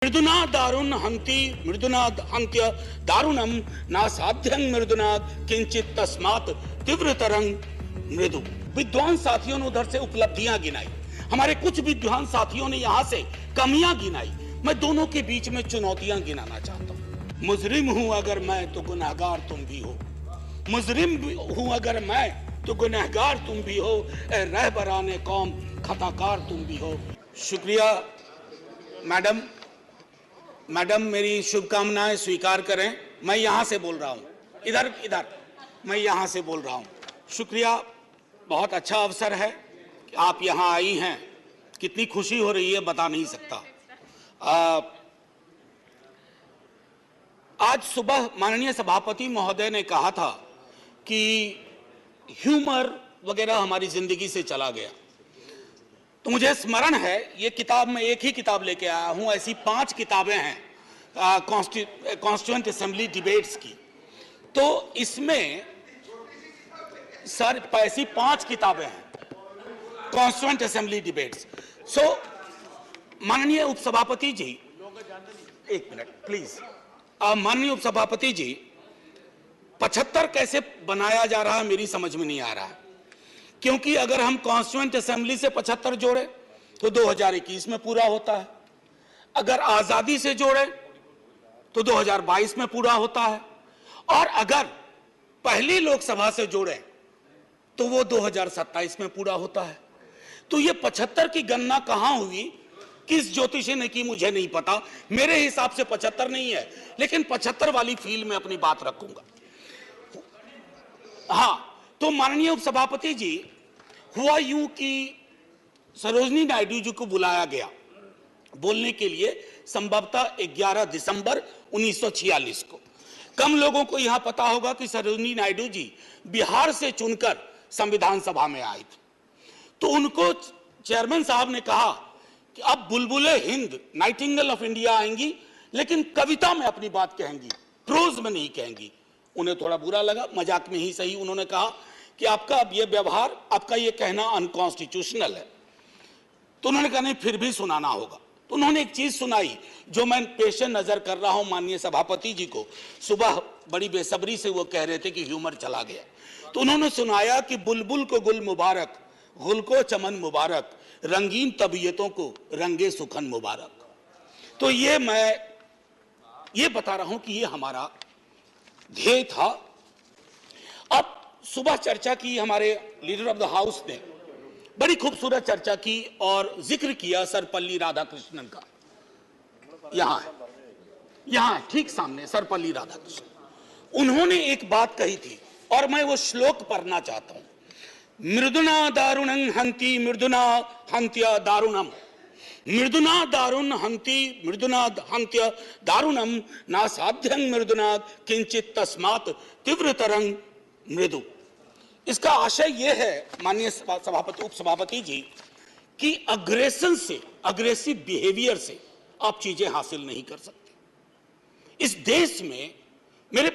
मृदुना दारुण हंति मृदुना हंत्य दारुणम नासाध्यं मृदुना किंचित तस्मात् तीव्रतरं मृदु। विद्वान साथियों ने उधर से उपलब्धियां गिनाई, हमारे कुछ विद्वान साथियों ने यहां से कमियां गिनाई। मैं दोनों के बीच में चुनौतियां गिनाना चाहता हूं। मुजरिम हूं अगर मैं तो गुनहगार तुम भी हो, मुजरिम हूं अगर मैं तो गुनहगार तुम भी हो, ए रहबराने कौम खताकार तुम भी हो। शुक्रिया मैडम, मेरी शुभकामनाएं स्वीकार करें। मैं यहां से बोल रहा हूं, इधर मैं यहां से बोल रहा हूं। शुक्रिया, बहुत अच्छा अवसर है कि आप यहां आई हैं। कितनी खुशी हो रही है बता नहीं सकता। आज सुबह माननीय सभापति महोदय ने कहा था कि ह्यूमर वगैरह हमारी जिंदगी से चला गया, तो मुझे स्मरण है, ये किताब मैं एक ही किताब लेके आया हूं, ऐसी 5 किताबें हैं कॉन्स्टिट्यूएंट असेंबली डिबेट्स की। तो इसमें सर ऐसी 5 किताबें हैं कॉन्स्टिट्यूएंट असेंबली डिबेट्स। सो माननीय उपसभापति जी, एक मिनट प्लीज। माननीय उपसभापति जी, 75 कैसे बनाया जा रहा है मेरी समझ में नहीं आ रहा है, क्योंकि अगर हम कॉन्स्टिट्यूएंट असेंबली से 75 जोड़े तो 2021 में पूरा होता है, अगर आजादी से जोड़े तो 2022 में पूरा होता है, और अगर पहली लोकसभा से जोड़े तो वो 2027 में पूरा होता है। तो ये 75 की गणना कहां हुई, किस ज्योतिषी ने की, मुझे नहीं पता। मेरे हिसाब से 75 नहीं है, लेकिन 75 वाली फील में अपनी बात रखूंगा। हां, तो माननीय उपसभापति जी, हुआ यूं कि सरोजिनी नायडू जी को बुलाया गया बोलने के लिए, संभवतः 11 दिसंबर 1946 को। कम लोगों को यहां पता होगा कि सरोजिनी नायडू जी बिहार से चुनकर संविधान सभा में आई थी। तो उनको चेयरमैन साहब ने कहा कि अब बुलबुले हिंद, नाइटिंगेल ऑफ इंडिया आएंगी, लेकिन कविता में अपनी बात कहेंगी, प्रोज में नहीं कहेंगी। उन्हें थोड़ा बुरा लगा, मजाक में ही सही। उन्होंने कहा कि आपका अब ये व्यवहार, आपका ये कहना अनकॉन्स्टिट्यूशनल है। तो उन्होंने कहा नहीं, फिर भी सुनाना होगा। तो उन्होंने एक चीज सुनाई जो मैं पेशे नजर कर रहा हूं माननीय सभापति जी को। सुबह बड़ी बेसब्री से वो कह रहे थे कि ह्यूमर चला गया, तो उन्होंने सुनाया कि बुलबुल को गुल मुबारक, गुल को चमन मुबारक, रंगीन तबीयतों को रंगे सुखन मुबारक। तो ये मैं ये बता रहा हूं कि ये हमारा ध्येय था। अब सुबह चर्चा की, हमारे लीडर ऑफ द हाउस ने बड़ी खूबसूरत चर्चा की और जिक्र किया सर्वपल्ली राधाकृष्णन का। यहां ठीक सामने सर्वपल्ली राधाकृष्णन। उन्होंने एक बात कही थी और मैं वो श्लोक पढ़ना चाहता हूं। मृदुना दारुणं हंति मृदुना हंत्य दारुणम, मृदुना दारुण हंति मृदुना हंत्य दारुणम नासाध्यं मृदुना किंचित तस्मात् तीव्रतरं मृदु। इसका आशय यह है माननीय सभापति, उपसभापति जी, कि अग्रेशन से, अग्रेसिव बिहेवियर से आप चीजें हासिल नहीं कर सकते। इस देश में मेरे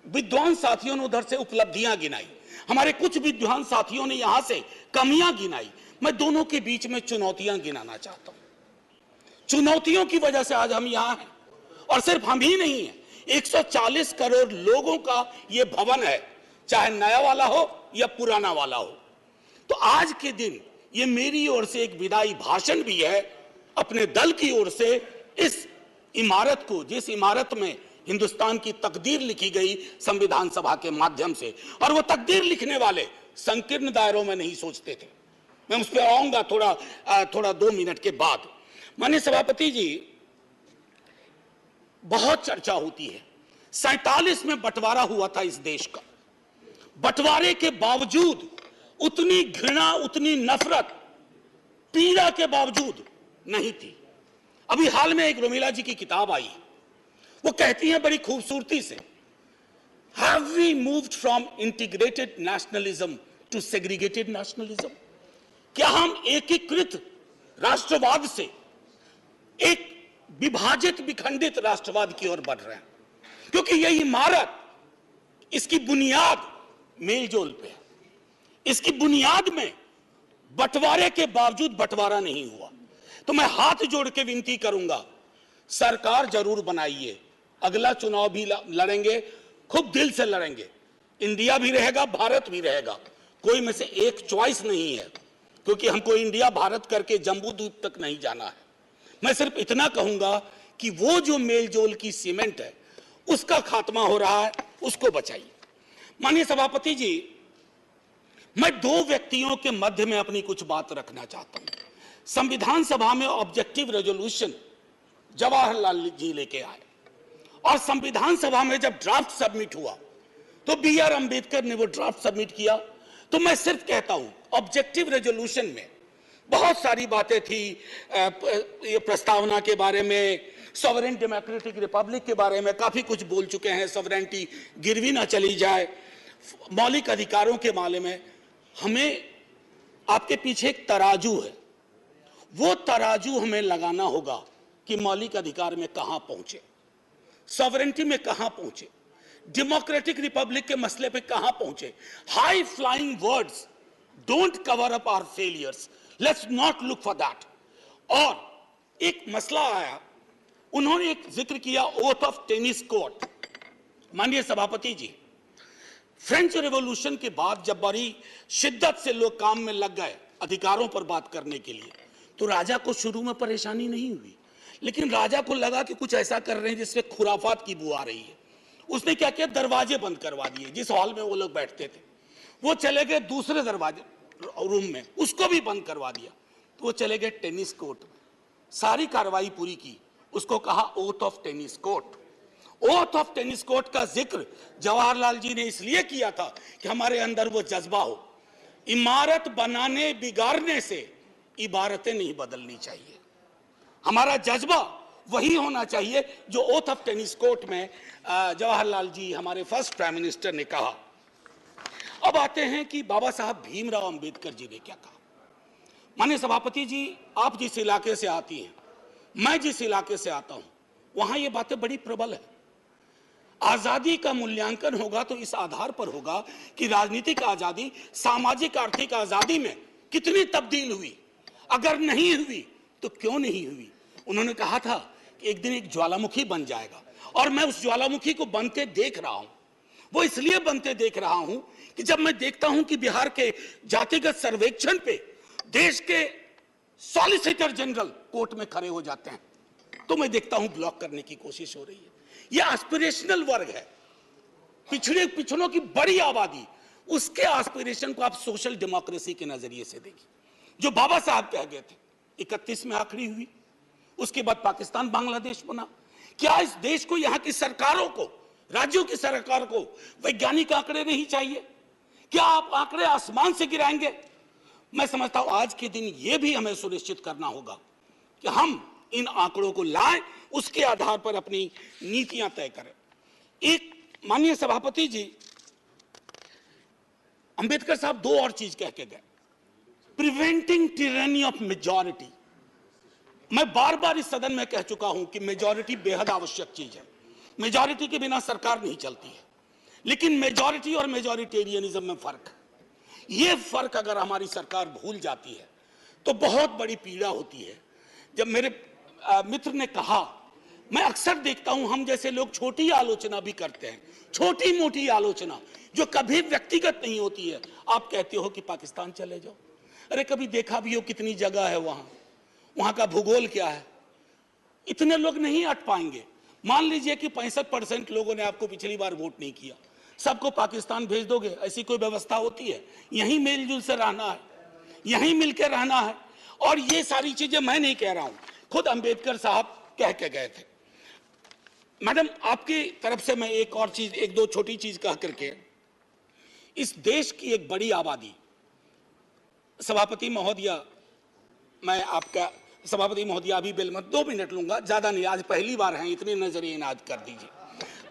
विद्वान साथियों ने उधर से उपलब्धियां गिनाई, हमारे कुछ विद्वान साथियों ने यहां से कमियां गिनाई। मैं दोनों के बीच में चुनौतियां गिनाना चाहता हूं। चुनौतियों की वजह से आज हम यहां हैं, और सिर्फ हम ही नहीं हैं, 140 करोड़ लोगों का यह भवन है, चाहे नया वाला हो या पुराना वाला हो। तो आज के दिन ये मेरी ओर से एक विदाई भाषण भी है, अपने दल की ओर से, इस इमारत को, जिस इमारत में हिंदुस्तान की तकदीर लिखी गई संविधान सभा के माध्यम से, और वो तकदीर लिखने वाले संकीर्ण दायरों में नहीं सोचते थे। मैं उस पर आऊंगा थोड़ा 2 मिनट के बाद। माननीय सभापति जी, बहुत चर्चा होती है, 47 में बंटवारा हुआ था इस देश का। बंटवारे के बावजूद उतनी घृणा, उतनी नफरत, पीड़ा के बावजूद नहीं थी। अभी हाल में एक रोमिला जी की किताब आई, वो कहती हैं बड़ी खूबसूरती से, have we moved from integrated nationalism to segregated nationalism? क्या हम एकीकृत राष्ट्रवाद से एक विभाजित, विखंडित राष्ट्रवाद की ओर बढ़ रहे हैं? क्योंकि यह इमारत, इसकी बुनियाद मेलजोल पे है, इसकी बुनियाद में बंटवारे के बावजूद बंटवारा नहीं हुआ। तो मैं हाथ जोड़ के विनती करूंगा सरकार जरूर बनाइए, अगला चुनाव भी लड़ेंगे, खूब दिल से लड़ेंगे। इंडिया भी रहेगा, भारत भी रहेगा, कोई में से एक चॉइस नहीं है, क्योंकि हमको इंडिया भारत करके जम्बू द्वीप तक नहीं जाना है। मैं सिर्फ इतना कहूंगा कि वो जो मेलजोल की सीमेंट है उसका खात्मा हो रहा है, उसको बचाइए। माननीय सभापति जी, मैं दो व्यक्तियों के मध्य में अपनी कुछ बात रखना चाहता हूं। संविधान सभा में ऑब्जेक्टिव रेजोल्यूशन जवाहरलाल जी लेके आए और संविधान सभा में जब ड्राफ्ट सबमिट हुआ तो बी.आर. अंबेडकर ने वो ड्राफ्ट सबमिट किया। तो मैं सिर्फ कहता हूं, ऑब्जेक्टिव रेजोल्यूशन में बहुत सारी बातें थी, ये प्रस्तावना के बारे में, सॉवरेन डेमोक्रेटिक रिपब्लिक के बारे में काफी कुछ बोल चुके हैं, सॉवरेनिटी गिरवी ना चली जाए, मौलिक अधिकारों के मामले में। हमें आपके पीछे एक तराजू है, वो तराजू हमें लगाना होगा कि मौलिक अधिकार में कहां पहुंचे, सॉवरेनिटी में कहां पहुंचे, डेमोक्रेटिक रिपब्लिक के मसले पे कहां पहुंचे। High flying words don't cover up our failures, let's not look for that. और एक मसला आया, उन्होंने एक जिक्र किया ओथ ऑफ टेनिस कोर्ट। माननीय सभापति जी, फ्रेंच रिवॉल्यूशन के बाद जब बड़ी शिद्दत से लोग काम में लग गए अधिकारों पर बात करने के लिए, तो राजा को शुरू में परेशानी नहीं हुई, लेकिन राजा को लगा कि कुछ ऐसा कर रहे हैं जिससे खुराफात की बू आ रही है। उसने क्या किया, दरवाजे बंद करवा दिए। जिस हॉल में वो लोग बैठते थे वो चले गए दूसरे दरवाजे रूम में, उसको भी बंद करवा दिया। तो वो चले गए टेनिस कोर्ट में, सारी कार्रवाई पूरी की, उसको कहा oath of tennis court. Oath of tennis court का जिक्र जवाहरलाल जी ने इसलिए किया था कि हमारे अंदर वो जज्बा हो, इमारत बनाने बिगाड़ने से इबारतें नहीं बदलनी चाहिए। हमारा जज्बा वही होना चाहिए जो ओथ ऑफ टेनिस कोर्ट में जवाहरलाल जी, हमारे फर्स्ट प्राइम मिनिस्टर, ने कहा। अब आते हैं कि बाबा साहब भीमराव अंबेडकर जी ने क्या कहा। माननीय सभापति जी, आप जिस इलाके से आती हैं, मैं जिस इलाके से आता हूं, वहां ये बातें बड़ी प्रबल है। आजादी का मूल्यांकन होगा तो इस आधार पर होगा कि राजनीतिक आजादी, सामाजिक आर्थिक आजादी में कितनी तब्दील हुई। अगर नहीं हुई तो क्यों नहीं हुई। उन्होंने कहा था कि एक दिन एक ज्वालामुखी बन जाएगा, और मैं उस ज्वालामुखी को बनते देख रहा हूं। वो इसलिए बनते देख रहा हूं कि जब मैं देखता हूं कि बिहार के जातिगत सर्वेक्षण पे देश के सॉलिसिटर जनरल कोर्ट में खड़े हो जाते हैं, तो मैं देखता हूं ब्लॉक करने की कोशिश हो रही है। यह एस्पिरेशनल वर्ग है, पिछड़ों की बड़ी आबादी, उसके एस्पिरेशन को आप सोशल डेमोक्रेसी के नजरिए से देखिए। जो बाबा साहब कह गए थे 31 में आखिरी हुई, उसके बाद पाकिस्तान बांग्लादेश बना। क्या इस देश को, यहां की सरकारों को, राज्यों की सरकार को वैज्ञानिक आंकड़े नहीं चाहिए? क्या आप आंकड़े आसमान से गिराएंगे? मैं समझता हूं आज के दिन यह भी हमें सुनिश्चित करना होगा कि हम इन आंकड़ों को लाएं, उसके आधार पर अपनी नीतियां तय करें। एक माननीय सभापति जी, अंबेडकर साहब दो और चीज कह के गए, प्रिवेंटिंग टिरनी ऑफ मेजॉरिटी। मैं बार बार इस सदन में कह चुका हूं कि मेजॉरिटी बेहद आवश्यक चीज है, मेजॉरिटी के बिना सरकार नहीं चलती है, लेकिन मेजॉरिटी और मेजॉरिटेरियनिज्म में फर्क है। यह फर्क अगर हमारी सरकार भूल जाती है तो बहुत बड़ी पीड़ा होती है। जब मेरे मित्र ने कहा, मैं अक्सर देखता हूं हम जैसे लोग छोटी आलोचना भी करते हैं, छोटी मोटी आलोचना जो कभी व्यक्तिगत नहीं होती है। आप कहते हो कि पाकिस्तान चले जाओ, अरे कभी देखा भी हो कितनी जगह है वहां का भूगोल क्या है, इतने लोग नहीं अट पाएंगे। मान लीजिए कि 65% लोगों ने आपको पिछली बार वोट नहीं किया, सबको पाकिस्तान भेज दोगे? ऐसी कोई व्यवस्था होती है? यहीं मेलजुल से रहना है, यहीं मिलकर रहना है। और ये सारी चीजें मैं नहीं कह रहा हूं, खुद अंबेडकर साहब कह के गए थे। मैडम, आपकी तरफ से मैं एक और चीज, एक दो छोटी चीज कह करके, इस देश की एक बड़ी आबादी, सभापति महोदया, मैं आपका सभापति महोदया अभी बिल मत, 2 मिनट लूंगा, ज्यादा नहीं, आज पहली बार हैं, इतने नजरिए इनाद कर दीजिए।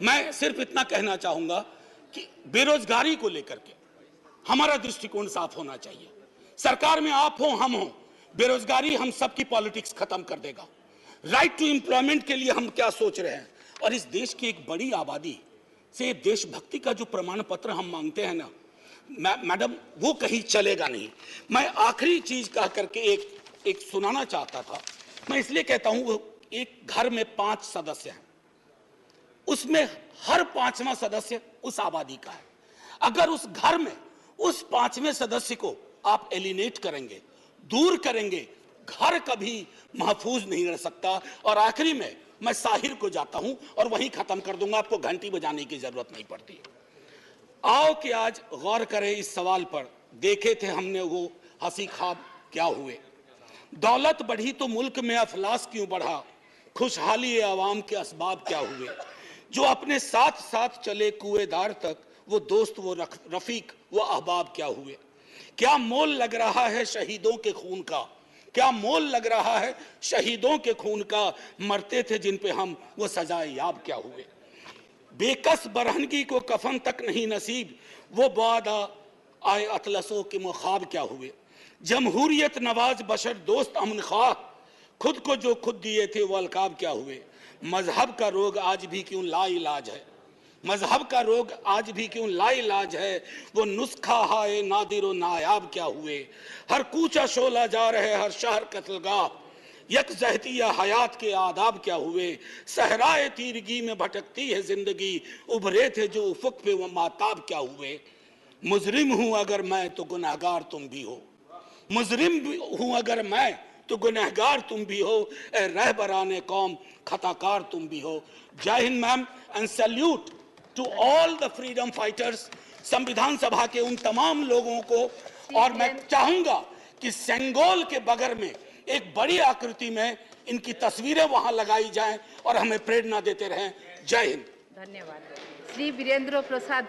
मैं सिर्फ इतना कहना चाहूंगा कि बेरोजगारी को लेकर के हमारा दृष्टिकोण साफ होना चाहिए। सरकार में आप हो, हम हो, बेरोजगारी हम सबकी पॉलिटिक्स खत्म कर देगा। राइट टू एम्प्लॉयमेंट के लिए हम क्या सोच रहे हैं, और इस देश की एक बड़ी आबादी से देशभक्ति का जो प्रमाण पत्र हम मांगते हैं ना मैडम, वो कहीं चलेगा नहीं। मैं आखिरी चीज कह करके एक सुनाना चाहता था। मैं इसलिए कहता हूं, वो एक घर में 5 सदस्य हैं, उसमें हर 5वां सदस्य उस आबादी का है। अगर उस घर में उस 5वें सदस्य को आप एलिनेट करेंगे, दूर करेंगे, घर कभी महफूज नहीं रह सकता। और आखिरी में मैं साहिर को जाता हूं और वहीं खत्म कर दूंगा, आपको घंटी बजाने की जरूरत नहीं पड़ती। आओ कि आज गौर करें इस सवाल पर, देखे थे हमने वो हंसी ख्वाब क्या हुए। दौलत बढ़ी तो मुल्क में अफलास क्यों बढ़ा, खुशहाली आवाम के असबाब क्या हुए। जो अपने साथ साथ चले कुएदार तक, वो दोस्त वो रफीक वो अहबाब क्या हुए। क्या मोल लग रहा है शहीदों के खून का, क्या मोल लग रहा है शहीदों के खून का, मरते थे जिन पे हम वो सजाए याब क्या हुए। बेकस बरहनगी को कफन तक नहीं नसीब, वो बादा आए अतलसों के मुखाब क्या हुए। जमहूरियत नवाज बशर दोस्त अमन ख्वाह, खुद को जो खुद दिए थे वो अलकाब क्या हुए। मजहब का रोग आज भी क्यों लाइलाज है, मजहब का रोग आज भी क्यों लाइलाज है, वो नुस्खा हाय नादिर व नायाब क्या हुए। हर कूचा शोला जा रहे हर शहर कत्लगाह, यकजहतिया हयात के आदाब क्या हुए। सहराए तीरगी में भटकती है जिंदगी, उभरे थे जो उफक पे वो माताब क्या हुए। मुजरिम हूं अगर मैं तो गुनहगार तुम भी हो, मुजरिम हूं अगर मैं तो गुनहगार तुम भी हो, ए रहबराने कौम खताकार तुम भी हो। जय Hind ma'am, and salute to all the freedom fighters, संविधान सभा के उन तमाम लोगों को। और मैं चाहूंगा कि सेंगोल के बगल में एक बड़ी आकृति में इनकी तस्वीरें वहां लगाई जाएं और हमें प्रेरणा देते रहें। जय हिंद। धन्यवाद। श्री वीरेंद्र प्रसाद।